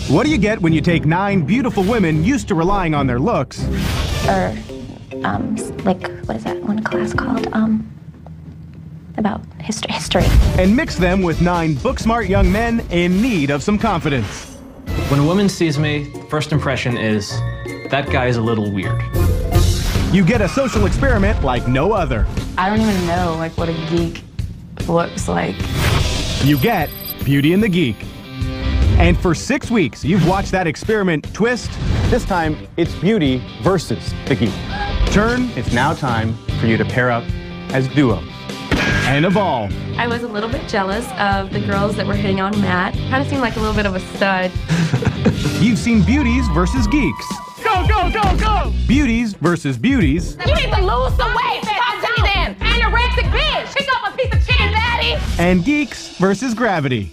What do you get when you take 9 beautiful women used to relying on their looks? Like, what is that one class called? About history. And mix them with 9 book-smart young men in need of some confidence. When a woman sees me, first impression is, that guy is a little weird. You get a social experiment like no other. I don't even know, like, what a geek looks like. You get Beauty and the Geek. And for 6 weeks, you've watched that experiment twist. This time, it's Beauty versus the Geek. Turn, it's now time for you to pair up as duos. And a ball. I was a little bit jealous of the girls that were hitting on Matt. Kind of seemed like a little bit of a stud. You've seen Beauties versus Geeks. Go, go, go, go! Beauties versus Beauties. You need to lose some weight. Talk to me then. Anorexic bitch. Pick up a piece of chicken, daddy. And Geeks versus Gravity.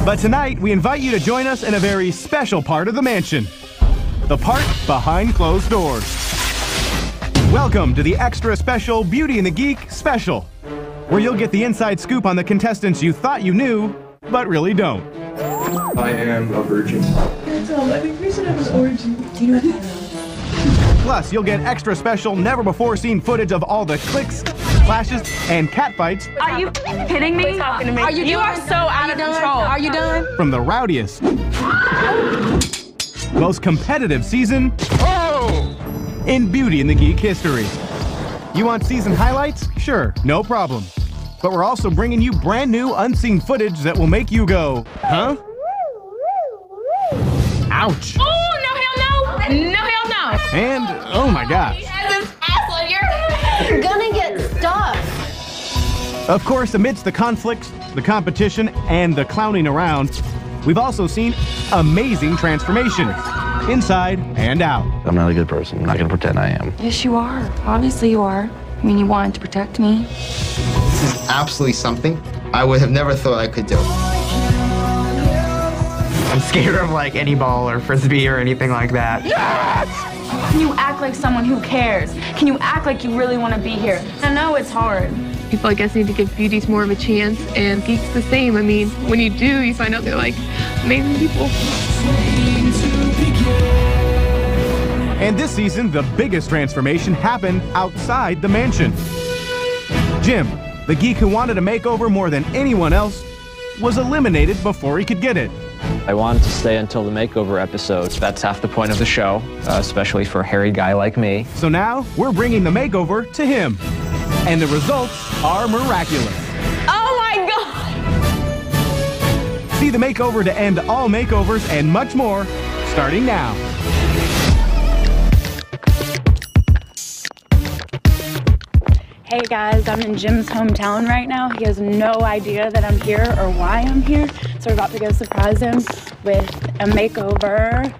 But tonight, we invite you to join us in a very special part of the mansion. The part behind closed doors. Welcome to the extra special Beauty and the Geek special, where you'll get the inside scoop on the contestants you thought you knew, but really don't. I am a virgin. I think we should have an orgy. Do you know what that is? Plus, you'll get extra special, never-before-seen footage of all the clicks, clashes, and catfights. Are you kidding me? Are you You are so out of control. Are you done? From the rowdiest, most competitive season in Beauty and the Geek history. You want season highlights? Sure, no problem. But we're also bringing you brand new unseen footage that will make you go, huh? Ouch. Oh, no, hell no. No, hell no. And, oh my gosh. He has his ass on your You're gonna get stuck. Of course, amidst the conflicts, the competition, and the clowning around, we've also seen amazing transformations, inside and out. I'm not a good person. I'm not going to pretend I am. Yes, you are. Obviously you are. I mean, you wanted to protect me. This is absolutely something I would have never thought I could do. I'm scared of like any ball or frisbee or anything like that. Yes! Can you act like someone who cares? Can you act like you really want to be here? I know it's hard. People, I guess, need to give Beauties more of a chance, and Geeks the same. I mean, when you do, you find out they're, like, amazing people. And this season, the biggest transformation happened outside the mansion. Jim, the geek who wanted a makeover more than anyone else, was eliminated before he could get it. I wanted to stay until the makeover episode. That's half the point of the show, especially for a hairy guy like me. So now, we're bringing the makeover to him. And the results are miraculous. Oh my God! See the makeover to end all makeovers and much more, starting now. Hey guys, I'm in Jim's hometown right now. He has no idea that I'm here or why I'm here. So we're about to go surprise him with a makeover.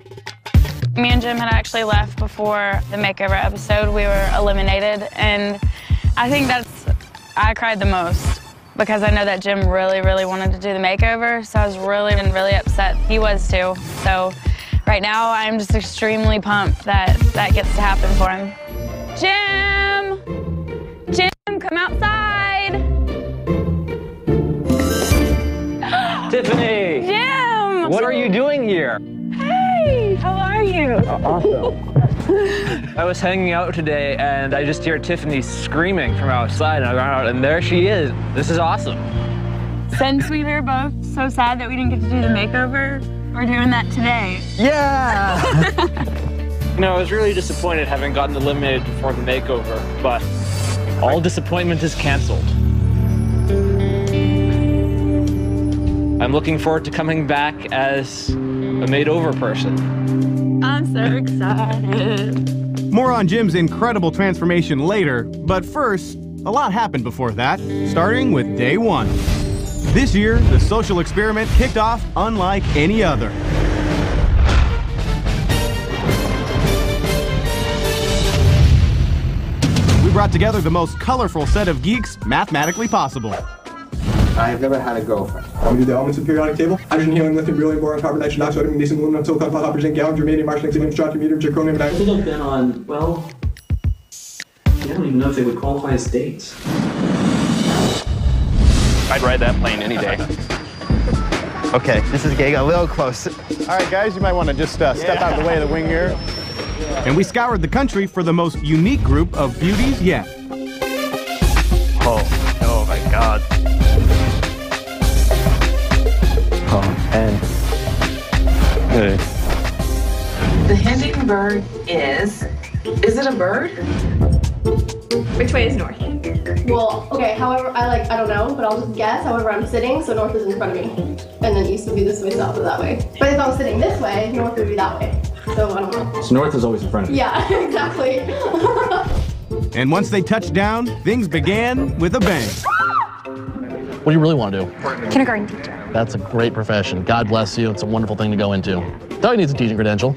Me and Jim had actually left before the makeover episode. We were eliminated, and I think I cried the most because I know that Jim really, really wanted to do the makeover, so I was really upset. He was too. So right now, I'm just extremely pumped that that gets to happen for him. Jim! Jim, come outside! Tiffany! Jim! What are you doing here? Hey, how are you? Awesome. I was hanging out today and I just hear Tiffany screaming from outside, and I ran out and there she is. This is awesome. Since we were both so sad that we didn't get to do the makeover, we're doing that today. Yeah! You know, I was really disappointed having gotten eliminated before the makeover, but all disappointment is canceled. I'm looking forward to coming back as a made-over person. I'm so excited. More on Jim's incredible transformation later, but first, a lot happened before that, starting with day 1. This year, the social experiment kicked off unlike any other. We brought together the most colorful set of geeks mathematically possible. I have never had a girlfriend. We do the elements of the periodic table. Hydrogen, helium, lithium, beryllium, boron, carbon, nitrogen, oxide, magnesium, aluminum, silicon, phosphorus, copper, zinc, gallium, germanium, arsenic, selenium, strontium, yttrium, zirconium, and I think I've been on, well, I don't even know if they would qualify as dates. I I'd ride that plane any day. Okay, this is getting a little close. All right, guys, you might want to just step out of the way of the wing here. And we scoured the country for the most unique group of beauties yet. Oh my God. Oh, and good. The hummingbird is it a bird? Which way is north? Well, okay, however, I don't know, but I'll just guess. However, I'm sitting, so north is in front of me. And then east would be this way, south is that way. But if I'm sitting this way, north would be that way. So I don't know. So north is always in front of you. Yeah, exactly. And once they touched down, things began with a bang. What do you really want to do? Kindergarten teacher. That's a great profession. God bless you. It's a wonderful thing to go into. All you need is a teaching credential.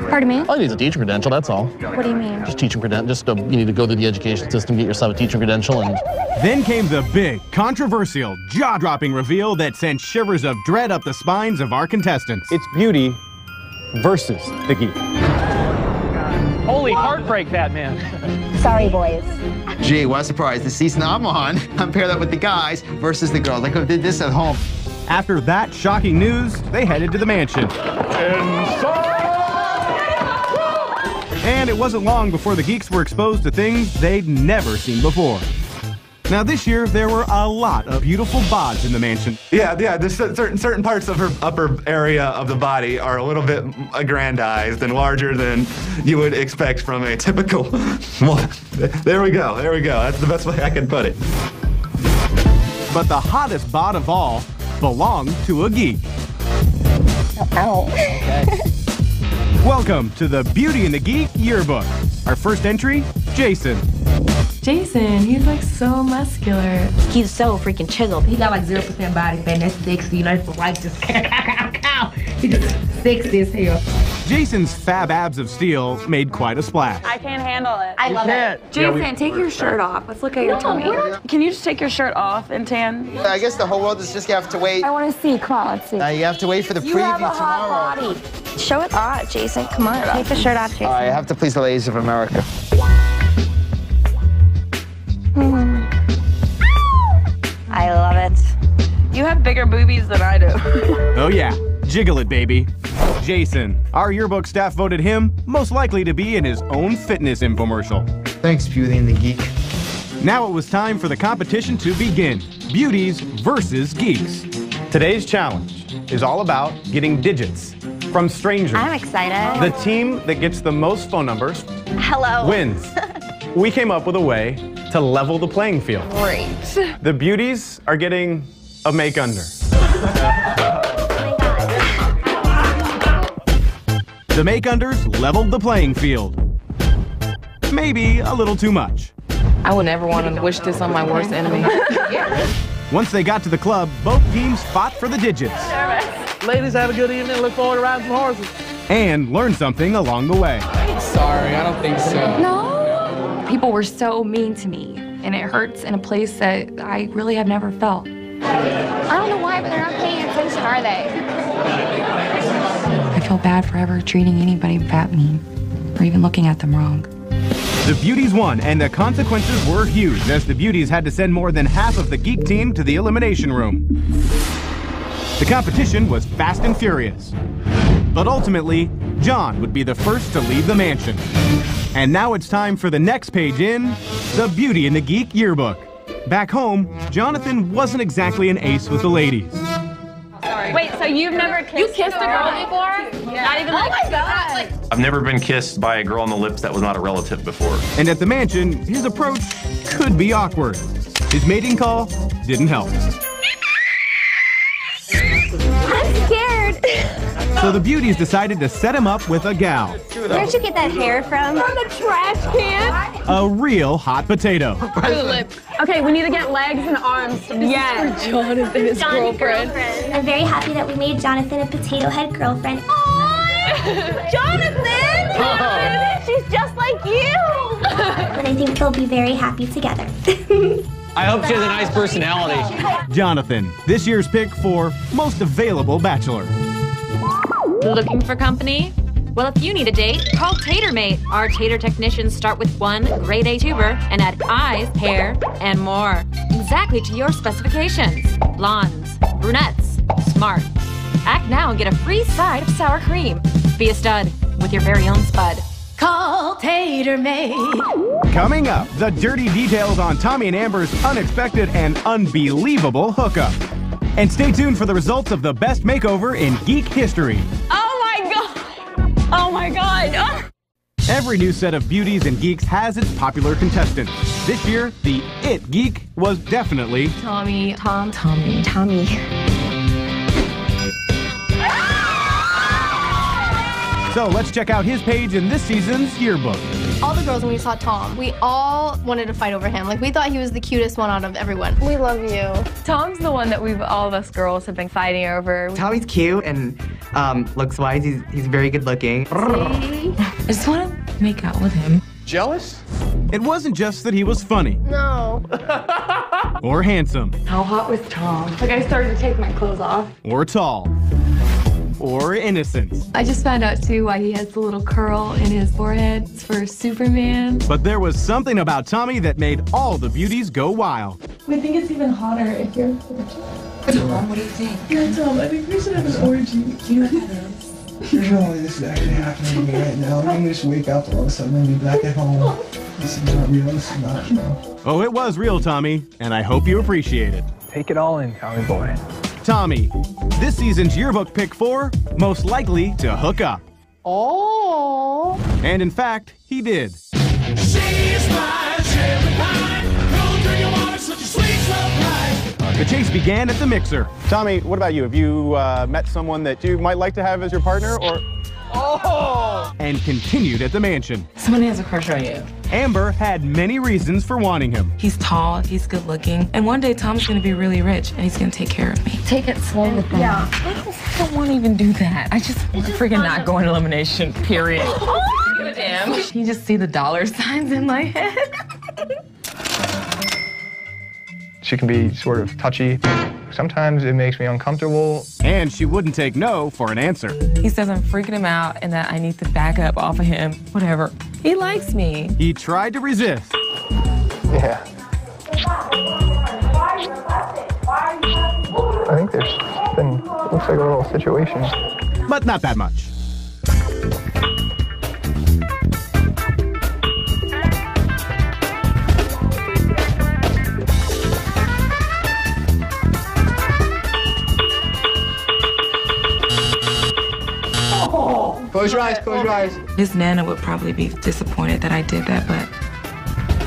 Pardon me? All you need is a teaching credential, that's all. What do you mean? Just teaching credential. You need to go through the education system, get yourself a teaching credential, and... Then came the big, controversial, jaw-dropping reveal that sent shivers of dread up the spines of our contestants. It's beauty versus the geek. Holy heartbreak, that man. Sorry, boys. Gee, what a surprise. The season I'm on, compare that with the guys versus the girls. I could have did this at home. After that shocking news, they headed to the mansion. And it wasn't long before the geeks were exposed to things they'd never seen before. Now this year, there were a lot of beautiful bods in the mansion. Yeah, there's certain parts of her upper area of the body are a little bit aggrandized and larger than you would expect from a typical, well, there we go, that's the best way I can put it. But the hottest bod of all belonged to a geek. Ow. Okay. Welcome to the Beauty and the Geek yearbook. Our first entry, Jason. Jason, he's like so muscular. He's so freaking chiseled. He got like 0% body fat, that's 60, you know, it's like just he just 60 as hell. Jason's fab abs of steel made quite a splash. I can't handle it. I love it. Jason, take your shirt off. Let's look at your tummy. Can you just take your shirt off and tan? I guess the whole world is just gonna have to wait. I want to see. Come on, let's see. You have to wait for the You have preview a hot tomorrow. body. Show it off, Jason. Come on, take the shirt off, Jason. All right, I have to please the ladies of America. I love it. You have bigger boobies than I do. Oh yeah, jiggle it, baby. Jason, our yearbook staff voted him most likely to be in his own fitness infomercial. Thanks, Beauty and the Geek. Now it was time for the competition to begin. Beauties versus geeks. Today's challenge is all about getting digits from strangers. I'm excited. The team that gets the most phone numbers Hello. wins. We came up with a way to level the playing field. Great. The beauties are getting a make under. The make unders leveled the playing field. Maybe a little too much. I would never want to wish this on my worst enemy. Once they got to the club, both teams fought for the digits. Ladies, have a good evening. Look forward to riding some horses. And learned something along the way. Sorry, I don't think so. No. People were so mean to me, and it hurts in a place that I really have never felt. I don't know why, but they're not paying attention, are they? I feel bad for ever treating anybody that mean, or even looking at them wrong. The beauties won, and the consequences were huge, as the beauties had to send more than half of the geek team to the elimination room. The competition was fast and furious. But ultimately, John would be the first to leave the mansion. And now it's time for the next page in the Beauty and the Geek yearbook. Back home, Jonathan wasn't exactly an ace with the ladies. Wait, so you've never kissed a girl before? Yeah. Not even Oh my God. I've never been kissed by a girl on the lips that was not a relative before. And at the mansion, his approach could be awkward. His mating call didn't help. I'm scared. So the beauties decided to set him up with a gal. Where'd you get that hair from? From the trash can. A real hot potato. Okay, we need to get legs and arms. Yes. For Jonathan, his girlfriend. I'm very happy that we made Jonathan a potato head girlfriend. Jonathan! She's just like you. But I think they'll be very happy together. I hope she has a nice personality. Jonathan, this year's pick for most available bachelor. Looking for company? Well, if you need a date, call TaterMate. Our tater technicians start with one grade A tuber and add eyes, hair, and more. exactly to your specifications. Blondes, brunettes, smart. Act now and get a free side of sour cream. Be a stud with your very own spud. Call Tater Made. Coming up, the dirty details on Tommy and Amber's unexpected and unbelievable hookup. And stay tuned for the results of the best makeover in geek history. Oh my God! Oh my God! Oh. Every new set of beauties and geeks has its popular contestant. This year, the It Geek was definitely Tommy. So let's check out his page in this season's yearbook. All the girls, when we saw Tom, we all wanted to fight over him. Like, we thought he was the cutest one out of everyone. We love you. Tom's the one that all of us girls have been fighting over. Tommy's cute and looks-wise, he's very good looking. See? I just want to make out with him. Jealous? It wasn't just that he was funny. No. Or handsome. How hot was Tom? Like, I started to take my clothes off. Or tall. Or innocent. I just found out, too, why he has the little curl in his forehead. It's for Superman. But there was something about Tommy that made all the beauties go wild. I think it's even hotter if you're Tom, what do you think? Yeah, Tom, I think we should have an orgy. Do you know what that is? There's no way this is actually happening to me right now. I'm gonna just wake up all of a sudden and be back at home. This is not real. This is not real. Oh, it was real, Tommy, and I hope you appreciate it. Take it all in, Tommy boy. Tommy, this season's yearbook pick 4, most likely to hook up. Oh. And in fact, he did. The chase began at the mixer. Tommy, what about you? Have you met someone that you might like to have as your partner, or? Oh! And continued at the mansion. Someone has a crush on you. Amber had many reasons for wanting him. He's tall, he's good looking, and one day Tom's gonna be really rich and he's gonna take care of me. Take it slow with that. Yeah. I don't want to even do that. I'm freaking not going to elimination, period. Damn. You just see the dollar signs in my head. She can be sort of touchy. Sometimes it makes me uncomfortable. And she wouldn't take no for an answer. He says I'm freaking him out and that I need to back up off of him. Whatever. He likes me. He tried to resist. Yeah. I think there's been, looks like a little situation. But not that much. Close your eyes, close your eyes. His Nana would probably be disappointed that I did that, but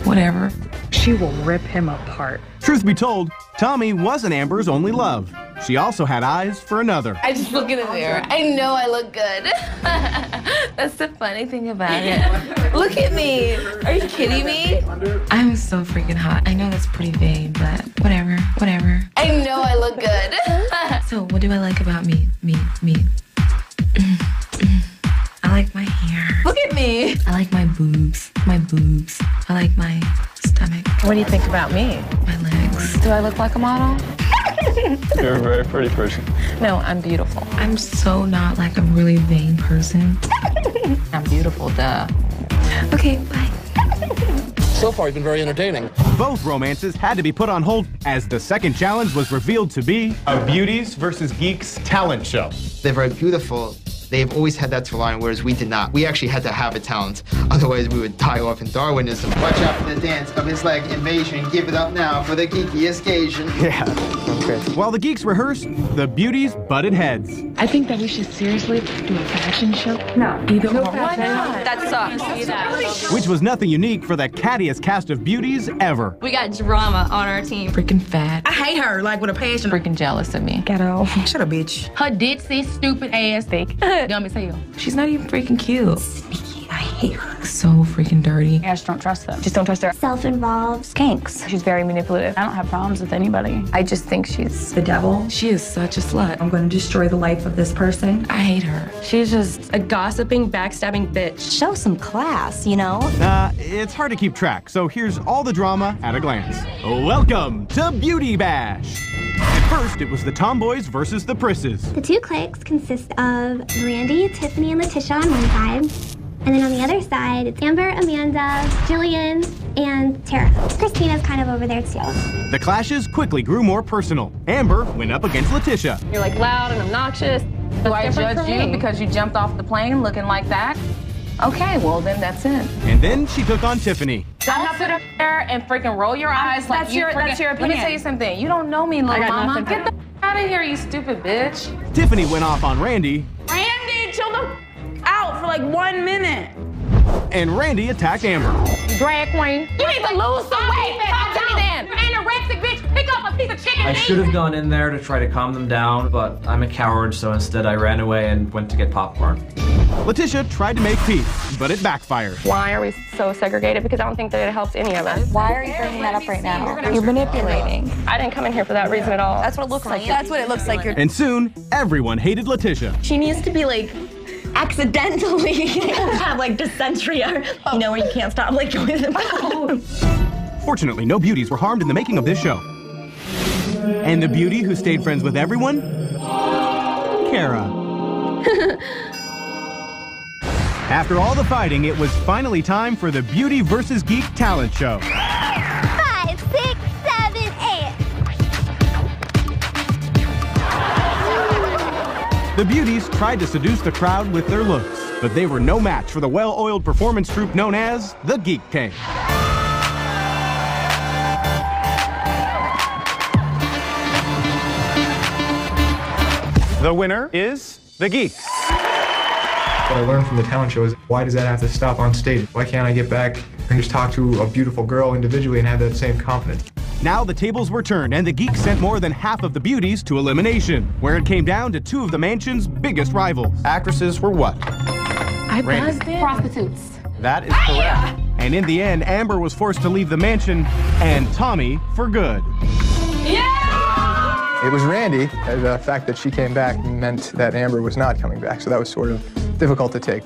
whatever. She will rip him apart. Truth be told, Tommy wasn't Amber's only love. She also had eyes for another. I just look in the mirror. I know I look good. That's the funny thing about it. Look at me. Are you kidding me? I'm so freaking hot. I know that's pretty vain, but whatever. I know I look good. So what do I like about me? I like my hair. Look at me. I like my boobs. I like my stomach. What do you think about me? My legs. Do I look like a model? You're a very pretty person. No, I'm beautiful. I'm so not like a really vain person. I'm beautiful, duh. Okay, bye. So far, you've been very entertaining. Both romances had to be put on hold as the second challenge was revealed to be A Beauties versus Geeks talent show. They're very beautiful. They've always had that to line, whereas we did not. We actually had to have a talent. Otherwise, we would die off in Darwinism. Watch out for the dance of his leg invasion. Give it up now for the geekiest occasion. Yeah, okay. While the geeks rehearsed, the beauties butted heads. I think that we should seriously do a fashion show. No. Either or. Why not? That sucks. Which was nothing unique for the cattiest cast of beauties ever. We got drama on our team. Freaking fat. I hate her, like with a passion. Freaking jealous of me. Ghetto. Shut up, bitch. Her ditzy, stupid ass. Fake. Dumb as hell. She's not even freaking cute. Sneaky, I hate her. So freaking dirty. I just don't trust them. Just don't trust her. Self-involved. Kinks. She's very manipulative. I don't have problems with anybody. I just think she's The devil. She is such a slut. I'm going to destroy the life of this person. I hate her. She's just a gossiping, backstabbing bitch. Show some class, you know? It's hard to keep track, so here's all the drama at a glance. Welcome to Beauty Bash. At first, it was the tomboys versus the prisses. The two cliques consist of Randy, Tiffany, and Letitia on one side. And then on the other side, it's Amber, Amanda, Jillian, and Tara. Christina's kind of over there too. The clashes quickly grew more personal. Amber went up against Letitia. You're like loud and obnoxious. Do I judge you because you jumped off the plane looking like that? Okay, well then that's it. And then she took on Tiffany. Don't sit up there and freaking roll your eyes like that's your opinion. Let me tell you something. You don't know me, little mama. Get the out of here, you stupid bitch. Tiffany went off on Randy. Randy, chill the out for like 1 minute. And Randy attacked Amber. Drag queen. You need to lose some weight. Talk to me then. Anorexic bitch, pick up a piece of chicken. I should have gone in there to try to calm them down, but I'm a coward, so instead I ran away and went to get popcorn. Letitia tried to make peace, but it backfired. Why are we so segregated? Because I don't think that it helps any of us. Why are you bringing that up right now? You're manipulating. I didn't come in here for that reason at all. That's what it looks like. That's what it looks like. And soon, everyone hated Letitia. She needs to be like accidentally have like dysentery, or you know, where you can't stop like going to the bathroom. Fortunately, no beauties were harmed in the making of this show. And the beauty who stayed friends with everyone? Kara. After all the fighting, it was finally time for the Beauty vs. Geek talent show. 5, 6, 7, 8. The beauties tried to seduce the crowd with their looks, but they were no match for the well-oiled performance troupe known as the Geek Gang. The winner is the Geeks. What I learned from the talent show is, why does that have to stop on stage? Why can't I get back and just talk to a beautiful girl individually and have that same confidence? Now the tables were turned, and the Geeks sent more than half of the beauties to elimination, where it came down to 2 of the mansion's biggest rivals. Actresses were what? I buzzed in. Prostitutes. That is correct. And in the end, Amber was forced to leave the mansion, and Tommy for good. Yeah! It was Randy. The fact that she came back meant that Amber was not coming back, so that was sort of difficult to take.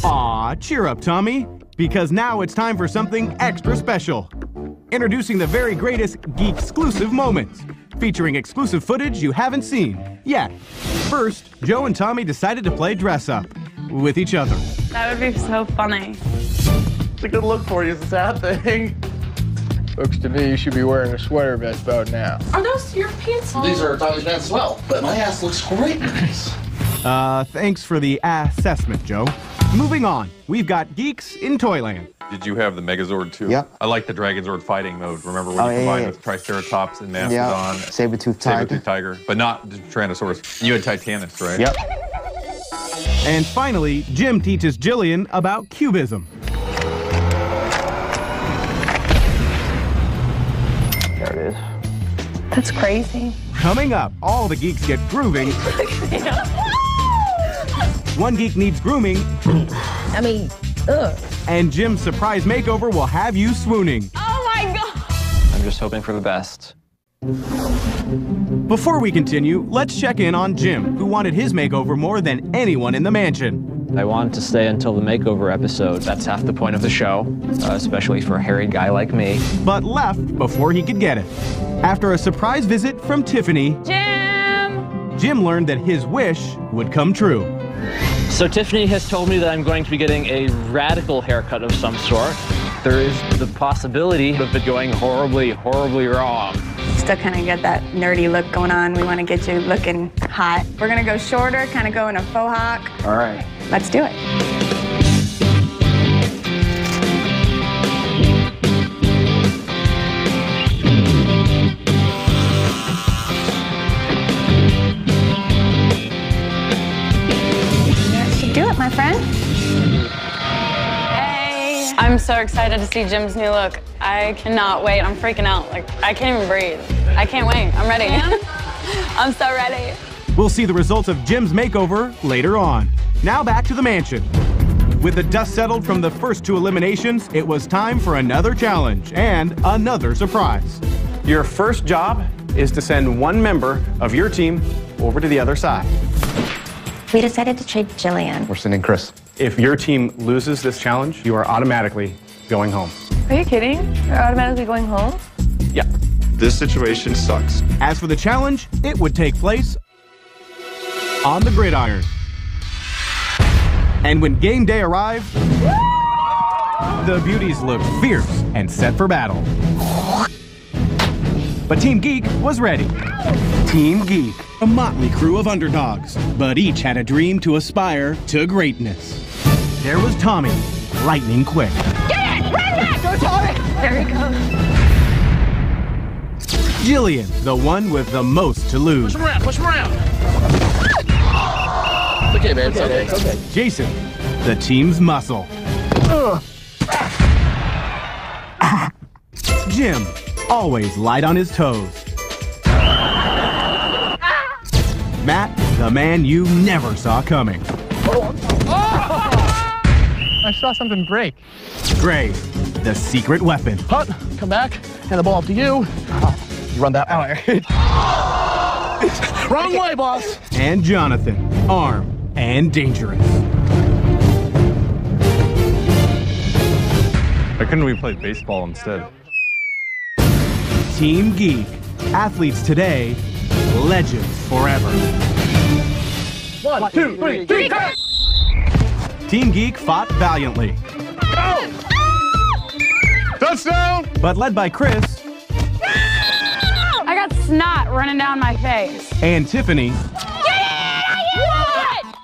Aw, cheer up, Tommy, because now it's time for something extra special. Introducing the very greatest Geek-exclusive moments, featuring exclusive footage you haven't seen yet. First, Joe and Tommy decided to play dress-up with each other. That would be so funny. It's a good look for you, it's a sad thing. Looks to me you should be wearing a sweater vest about now. Are those your pants? These are Tommy's pants as well, but my ass looks great in these. Thanks for the assessment, Joe. Moving on, we've got Geeks in Toyland. Did you have the Megazord too? Yep. I like the Dragonzord fighting mode. Remember when you combined with Triceratops and Mastodon? Yep. Saber-tooth tiger. Saber-tooth tiger, but not Tyrannosaurus. You had Titanus, right? Yep. And finally, Jim teaches Jillian about cubism. There it is. That's crazy. Coming up, all the geeks get grooving. One geek needs grooming. I mean, ugh. And Jim's surprise makeover will have you swooning. Oh my God. I'm just hoping for the best. Before we continue, let's check in on Jim, who wanted his makeover more than anyone in the mansion. I wanted to stay until the makeover episode. That's half the point of the show, especially for a hairy guy like me. But left before he could get it. After a surprise visit from Tiffany, Jim learned that his wish would come true. So Tiffany has told me that I'm going to be getting a radical haircut of some sort. There is the possibility of it going horribly, horribly wrong. Still kind of get that nerdy look going on. We want to get you looking hot. We're going to go shorter, kind of go in a faux hawk. All right. Let's do it. That should do it, my friend. Hey. I'm so excited to see Jim's new look. I cannot wait. I'm freaking out. Like, I can't even breathe. I can't wait. I'm ready. I'm so ready. We'll see the results of Jim's makeover later on. Now back to the mansion. With the dust settled from the first 2 eliminations, it was time for another challenge and another surprise. Your first job is to send one member of your team over to the other side. We decided to trade Jillian. We're sending Chris. If your team loses this challenge, you are automatically going home. Are you kidding? You're automatically going home? Yeah. This situation sucks. As for the challenge, it would take place on the gridiron. And when game day arrived, The beauties looked fierce and set for battle. But Team Geek was ready. Team Geek, a motley crew of underdogs, but each had a dream to aspire to greatness. There was Tommy, lightning quick. Get it! Run back! Go, Tommy! There he goes. Jillian, the one with the most to lose. Push him around, push him around. Okay, man, it's okay. Jason, the team's muscle. Jim, always light on his toes. Matt, the man you never saw coming. I saw something break. Gray, the secret weapon. Hut, come back, hand the ball up to you. You run that way. Wrong way, boss. And Jonathan, armed and dangerous. Why couldn't we play baseball instead? Team Geek, athletes today, legends forever. 1, 2, 3, Geek! Team Geek fought valiantly. Go! Touchdown! But led by Chris. I got snot running down my face. And Tiffany. What?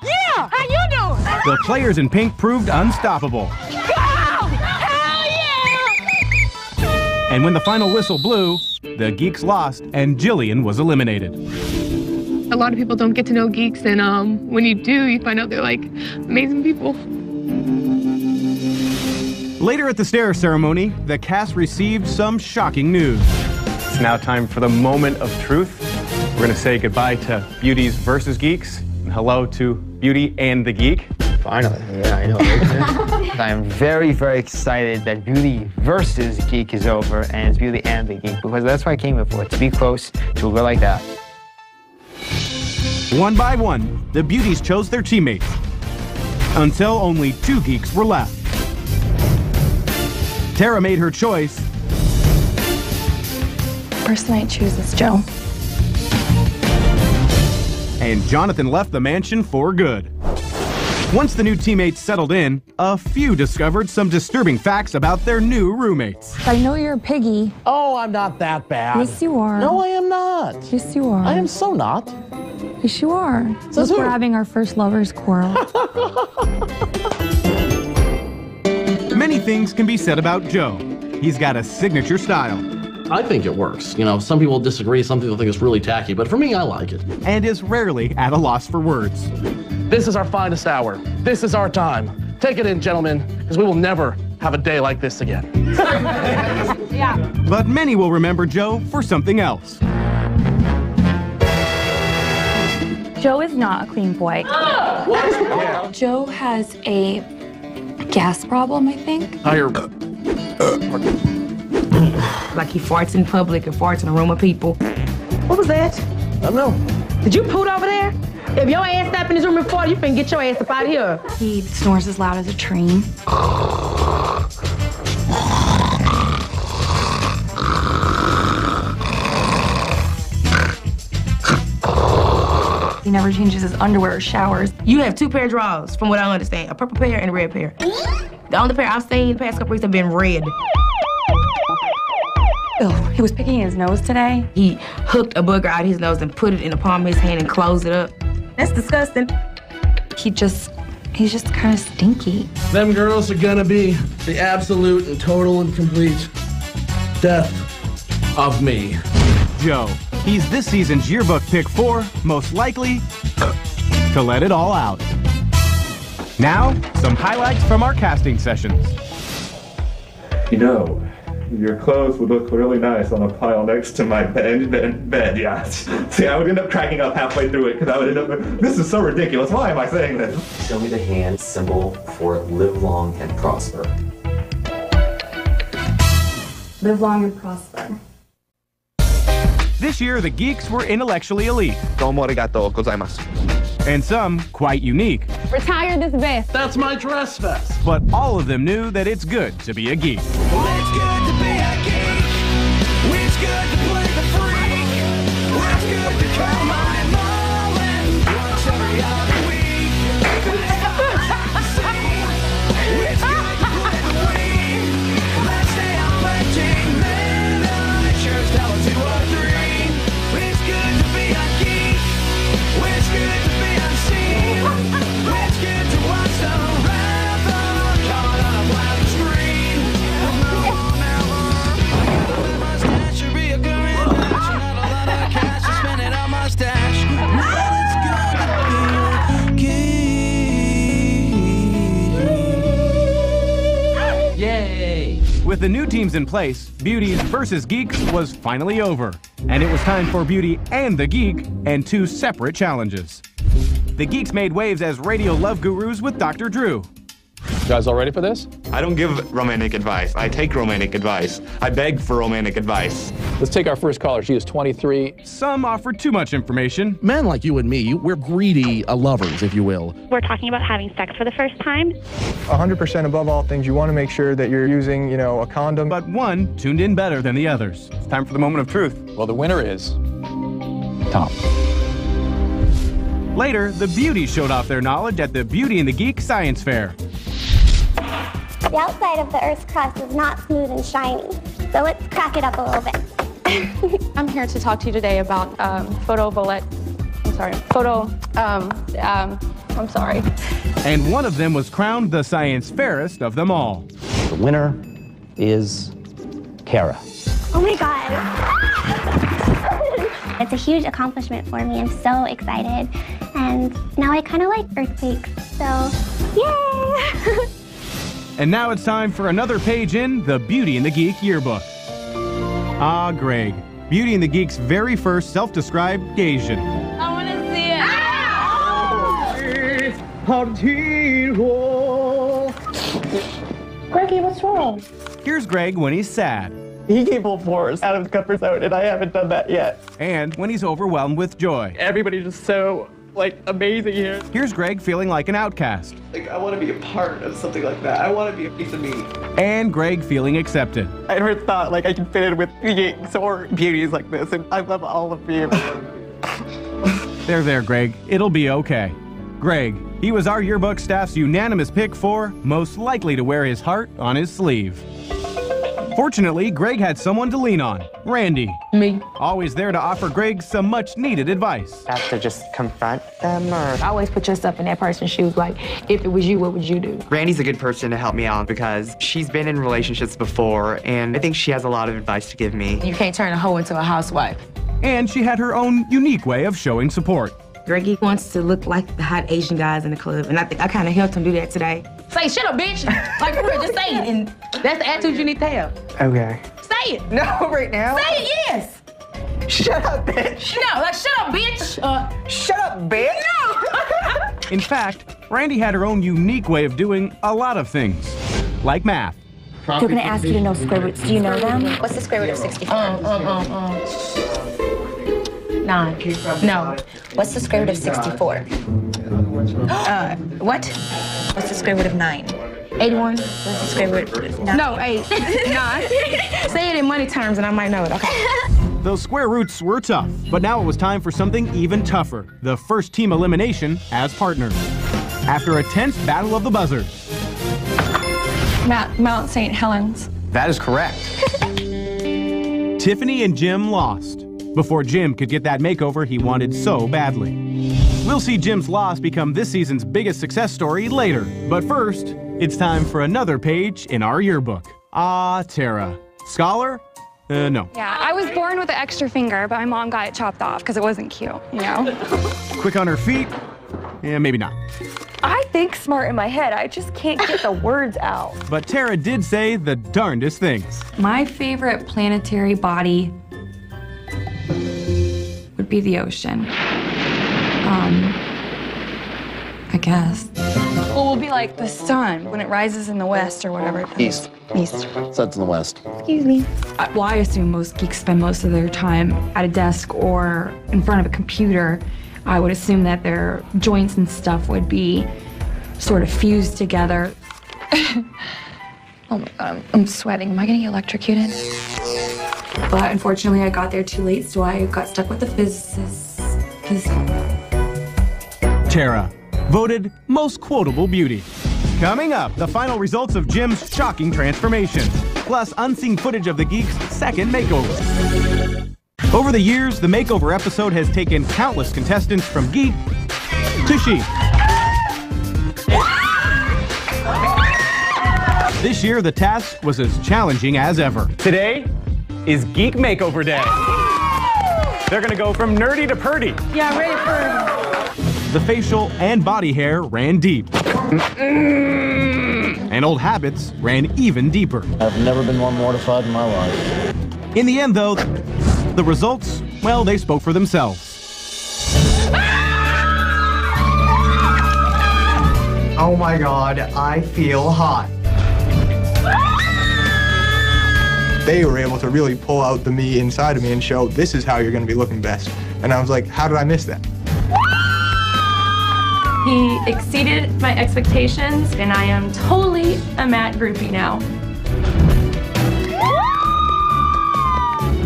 Yeah! How you doing? The players in pink proved unstoppable. Hell yeah! And when the final whistle blew, the Geeks lost and Jillian was eliminated. A lot of people don't get to know geeks, and when you do, you find out they're like amazing people. Later at the stare ceremony, the cast received some shocking news. It's now time for the moment of truth. We're going to say goodbye to Beauties versus Geeks, and hello to Beauty and the Geek. Finally. Yeah, I know. I'm very, very excited that Beauty versus Geek is over, and it's Beauty and the Geek, because that's what I came here for, to be close to a girl like that. One by one, the Beauties chose their teammates, until only 2 Geeks were left. Tara made her choice. Person I choose is Joe. And Jonathan left the mansion for good. Once the new teammates settled in, a few discovered some disturbing facts about their new roommates. I know you're a piggy. Oh, I'm not that bad. Yes, you are. No, I am not. Yes, you are. I am so not. Yes, you are. Says Look, who? we're having our first lovers' quarrel. Many things can be said about Joe. He's got a signature style. I think it works. You know, some people disagree, some people think it's really tacky, but for me, I like it. And is rarely at a loss for words. This is our finest hour. This is our time. Take it in, gentlemen, because we will never have a day like this again. Yeah. But many will remember Joe for something else. Joe is not a clean boy. What? Joe has a gas problem, I think. Higher. Like he farts in public and farts in a room of people. What was that? I don't know. Did you poot over there? If your ass step in this room and fart, you finna get your ass up out of here. He snores as loud as a train. He never changes his underwear or showers. You have 2 pair of drawers, from what I understand. A purple pair and a red pair. The only pair I've seen the past couple weeks have been red. Ew, he was picking his nose today. He hooked a booger out his nose and put it in the palm of his hand and closed it up. That's disgusting. He's just kind of stinky. Them girls are gonna be the absolute and total and complete death of me. Joe, he's this season's yearbook pick 4, most likely to let it all out. Now, some highlights from our casting sessions. You know, your clothes would look really nice on a pile next to my bed, yeah. See, I would end up cracking up halfway through it because I would end up, this is so ridiculous. Why am I saying this? Show me the hand symbol for live long and prosper. Live long and prosper. This year, the Geeks were intellectually elite. Domo arigato gozaimasu. And some quite unique. Retire this vest. That's my dress vest. But all of them knew that it's good to be a geek. It's good to be a geek. It's good to play the freak. It's good to call my mom and watch every other week. It's good to play the week. With the new teams in place, Beauties versus Geeks was finally over. And it was time for Beauty and the Geek and 2 separate challenges. The Geeks made waves as radio love gurus with Dr. Drew. You guys all ready for this? I don't give romantic advice. I take romantic advice. I beg for romantic advice. Let's take our first caller. She is 23. Some offered too much information. Men like you and me, we're greedy lovers, if you will. We're talking about having sex for the first time. 100% above all things, you want to make sure that you're using, a condom. But one tuned in better than the others. It's time for the moment of truth. Well, the winner is Tom. Later, the Beauties showed off their knowledge at the Beauty and the Geek Science Fair. The outside of the Earth's crust is not smooth and shiny, so let's crack it up a little bit. I'm here to talk to you today about And one of them was crowned the science fairest of them all. The winner is Kara. Oh my God. It's a huge accomplishment for me. I'm so excited. And now I kind of like earthquakes, so yay! And now it's time for another page in the Beauty and the Geek yearbook. Ah, Greg, Beauty and the Geek's very first self-described Gaysian. I want to see it. Greggy, what's wrong? Here's Greg when he's sad. He came full force out of the comfort zone, and I haven't done that yet. And when he's overwhelmed with joy. Everybody's just so, amazing here. Here's Greg feeling like an outcast. I want to be a part of something like that. I want to be a piece of me. And Greg feeling accepted. I never thought, I can fit in with geeks or beauties like this, and I love all of you. There, Greg. It'll be okay. Greg, he was our yearbook staff's unanimous pick for most likely to wear his heart on his sleeve. Fortunately, Greg had someone to lean on, Randy. Me. Always there to offer Greg some much-needed advice. Have to just confront them, or? Always put yourself in that person's shoes, if it was you, what would you do? Randy's a good person to help me out because she's been in relationships before, and I think she has a lot of advice to give me. You can't turn a hoe into a housewife. And she had her own unique way of showing support. Greggy wants to look like the hot Asian guys in the club, and I think I kind of helped him do that today. Say, shut up, bitch! For real, just say it, and that's the attitude you need to have. Okay. Say it! No, right now? Say it, yes! Shut up, bitch! No, shut up, bitch! Shut up, bitch! No! In fact, Randy had her own unique way of doing a lot of things, like math. They're gonna ask you to know square roots. Do you know them? What's the square root of 64? 9. No. What's the square root of 64? What? What's the square root of 9? 81. What's the square root of 9? No, 8. 9. Say it in money terms and I might know it, okay? Those square roots were tough, but now it was time for something even tougher. The first team elimination as partners. After a tense battle of the buzzers. Mount St. Helens. That is correct. Tiffany and Jim lost. Before Jim could get that makeover he wanted so badly. We'll see Jim's loss become this season's biggest success story later. But first, it's time for another page in our yearbook. Ah, Tara. Scholar? No. Yeah, I was born with an extra finger, but my mom got it chopped off because it wasn't cute, Quick on her feet? Yeah, maybe not. I think smart in my head. I just can't get the words out. But Tara did say the darndest things. My favorite planetary body would be the ocean. I guess. Well, we'll be like the sun when it rises in the west or whatever. East. East. Sets in the west. Excuse me. Well, I assume most geeks spend most of their time at a desk or in front of a computer. I would assume that their joints and stuff would be sort of fused together. Oh my God, I'm sweating. Am I getting electrocuted? But unfortunately, I got there too late, so I got stuck with the physicists. Tara, voted most quotable beauty. Coming up, the final results of Jim's shocking transformation, plus unseen footage of the Geek's second makeover. Over the years, the makeover episode has taken countless contestants from Geek to Chic. This year, the task was as challenging as ever. Today is Geek Makeover Day. They're gonna go from nerdy to purdy. Yeah, I'm ready for The facial and body hair ran deep. And old habits ran even deeper. I've never been more mortified in my life. In the end, though, the results, well, they spoke for themselves. Oh my God, I feel hot. They were able to really pull out the me inside of me and show this is how you're going to be looking best. And I was like, how did I miss that? He exceeded my expectations, and I am totally a Matt groupie now.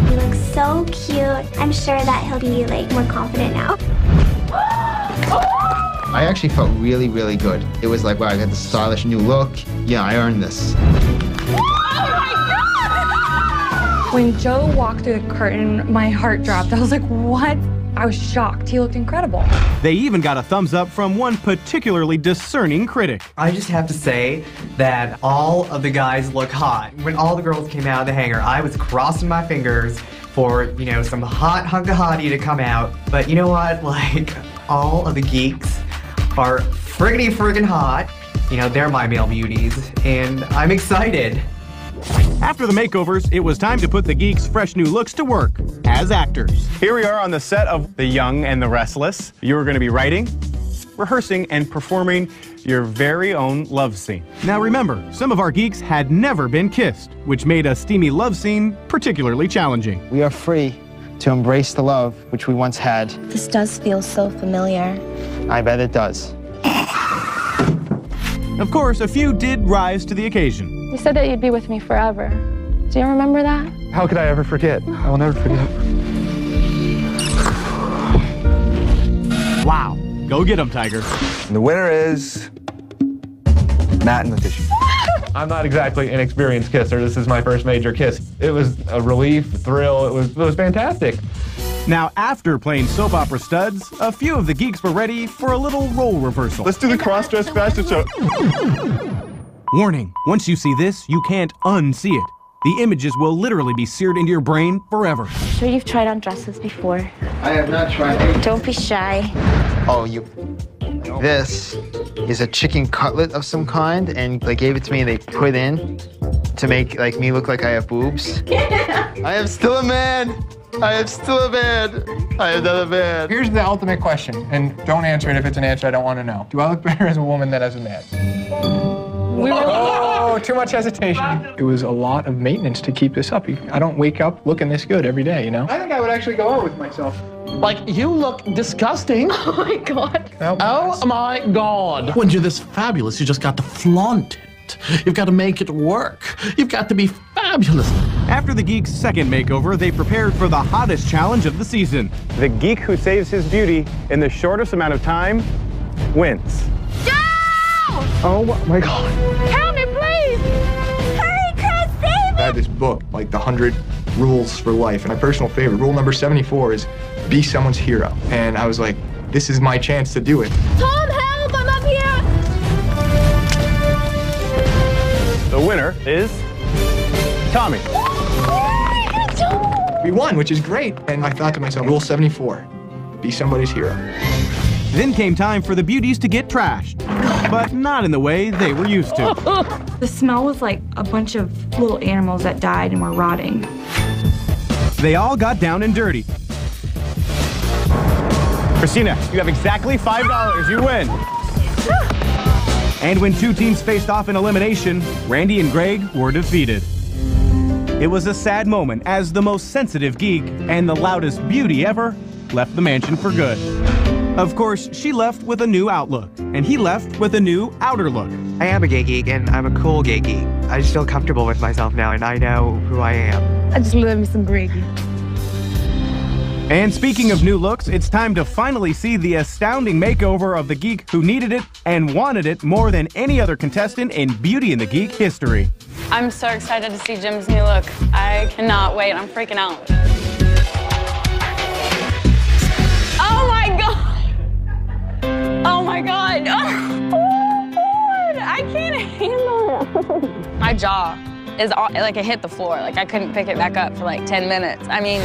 He looks so cute. I'm sure that he'll be like more confident now. I actually felt really, really good. It was like, wow, I got this stylish new look. Yeah, I earned this. When Joe walked through the curtain, my heart dropped. I was like, what? I was shocked. He looked incredible. They even got a thumbs up from one particularly discerning critic. I just have to say that all of the guys look hot. When all the girls came out of the hangar, I was crossing my fingers for, you know, some hot hunk of hottie to come out. But you know what? Like, all of the geeks are friggin' hot. You know, they're my male beauties, and I'm excited. After the makeovers, it was time to put the Geeks' fresh new looks to work as actors. Here we are on the set of The Young and the Restless. You are going to be writing, rehearsing, and performing your very own love scene. Now remember, some of our geeks had never been kissed, which made a steamy love scene particularly challenging. We are free to embrace the love which we once had. This does feel so familiar. I bet it does. Of course, a few did rise to the occasion. You said that you'd be with me forever. Do you remember that? How could I ever forget? I will never forget. Wow. Go get 'em, Tiger. And the winner is Matt and Letitia. I'm not exactly an experienced kisser. This is my first major kiss. It was a relief, thrill. It was fantastic. Now, after playing soap opera studs, a few of the geeks were ready for a little role reversal. Let's do the cross-dress fashion show. Warning, once you see this, you can't unsee it. The images will literally be seared into your brain forever. Sure you've tried on dresses before. I have not tried. Don't be shy. Oh, this is a chicken cutlet of some kind, and they gave it to me and they put in to make like me look like I have boobs. I am still a man. I am still a man. I am not a man. Here's the ultimate question, and don't answer it if it's an answer I don't want to know. Do I look better as a woman than as a man? Oh, too much hesitation. It was a lot of maintenance to keep this up. I don't wake up looking this good every day, you know? I think I would actually go out with myself. Like, you look disgusting. Oh my God. Oh my God. When you're this fabulous, you just got to flaunt it. You've got to make it work. You've got to be fabulous. After the Geek's second makeover, they prepared for the hottest challenge of the season. The geek who saves his beauty in the shortest amount of time wins. Joe! Oh my God. Help me, please! Hurry, Chris, save I me! had this book, like the 100 Rules for Life, and my personal favorite, rule number 74 is be someone's hero. And I was like, this is my chance to do it. Tom, help! I'm up here! The winner is Tommy. We won, which is great. And I thought to myself, rule 74, be somebody's hero. Then came time for the beauties to get trashed, but not in the way they were used to. The smell was like a bunch of little animals that died and were rotting. They all got down and dirty. Christina, you have exactly $5. You win. And when two teams faced off in elimination, Randy and Greg were defeated. It was a sad moment as the most sensitive geek and the loudest beauty ever left the mansion for good. Of course, she left with a new outlook, and he left with a new outer look. I am a gay geek, and I'm a cool gay geek. I just feel comfortable with myself now, and I know who I am. I just love me some Greggy. And speaking of new looks, it's time to finally see the astounding makeover of the geek who needed it and wanted it more than any other contestant in Beauty and the Geek history. I'm so excited to see Jim's new look. I cannot wait. I'm freaking out. Oh my God! Oh my God! Oh God! I can't handle it. My jaw is like it hit the floor. Like I couldn't pick it back up for like 10 minutes. I mean,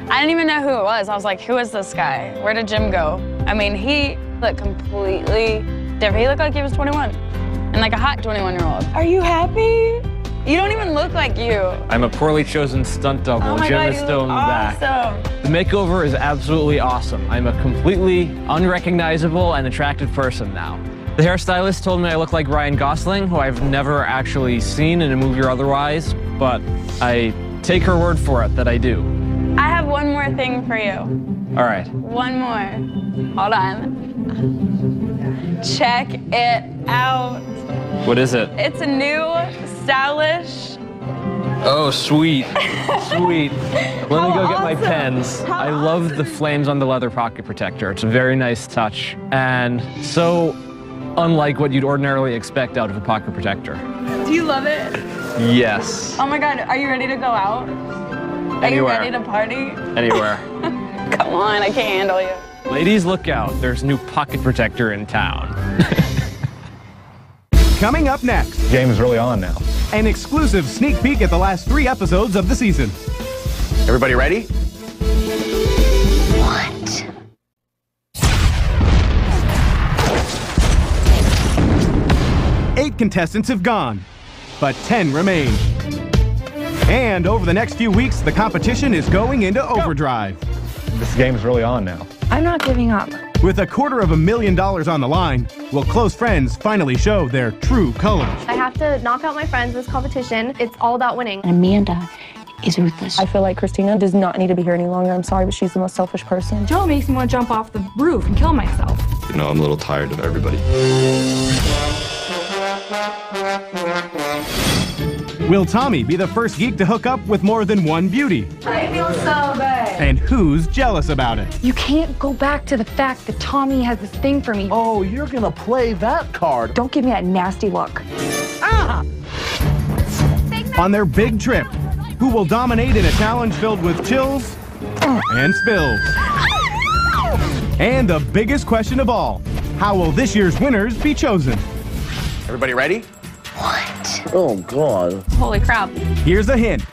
I didn't even know who it was. I was like, who is this guy? Where did Jim go? I mean, he looked completely different. He looked like he was 21 and like a hot 21-year-old. Are you happy? You don't even look like you. I'm a poorly chosen stunt double. Oh my Jim God, is you still in look the back. awesome. The makeover is absolutely awesome. I'm a completely unrecognizable and attractive person now. The hairstylist told me I look like Ryan Gosling, who I've never actually seen in a movie or otherwise, but I take her word for it that I do. I have one more thing for you. All right. One more. Hold on. Check it out. What is it? It's a new, stylish. Oh, sweet. Sweet. Let me go get my pens. I love the flames on the leather pocket protector. It's a very nice touch, and so unlike what you'd ordinarily expect out of a pocket protector. Do you love it? Yes. Oh my God, are you ready to go out? Are you Anywhere. ready to party? Anywhere. Come on, I can't handle you. Ladies, look out. There's a new pocket protector in town. Coming up next, Game is really on now. an exclusive sneak peek at the last 3 episodes of the season. Everybody ready? What? Eight contestants have gone, but 10 remain. And over the next few weeks, the competition is going into overdrive. This game is really on now. I'm not giving up. With $250,000 on the line, will close friends finally show their true colors? I have to knock out my friends this competition. It's all about winning. Amanda is ruthless. I feel like Christina does not need to be here any longer. I'm sorry, but she's the most selfish person. Joe makes me want to jump off the roof and kill myself. You know, I'm a little tired of everybody. Will Tommy be the first geek to hook up with more than one beauty? I feel so good. And who's jealous about it? You can't go back to the fact that Tommy has this thing for me. Oh, you're gonna play that card. Don't give me that nasty look. Ah! On their big trip, who will dominate in a challenge filled with chills and spills? And the biggest question of all, how will this year's winners be chosen? Everybody ready? Oh, God. Holy crap. Here's a hint.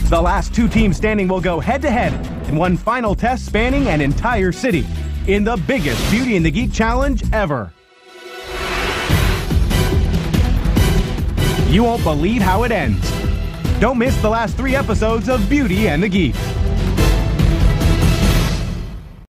The last 2 teams standing will go head-to-head in one final test spanning an entire city in the biggest Beauty and the Geek challenge ever. You won't believe how it ends. Don't miss the last 3 episodes of Beauty and the Geek.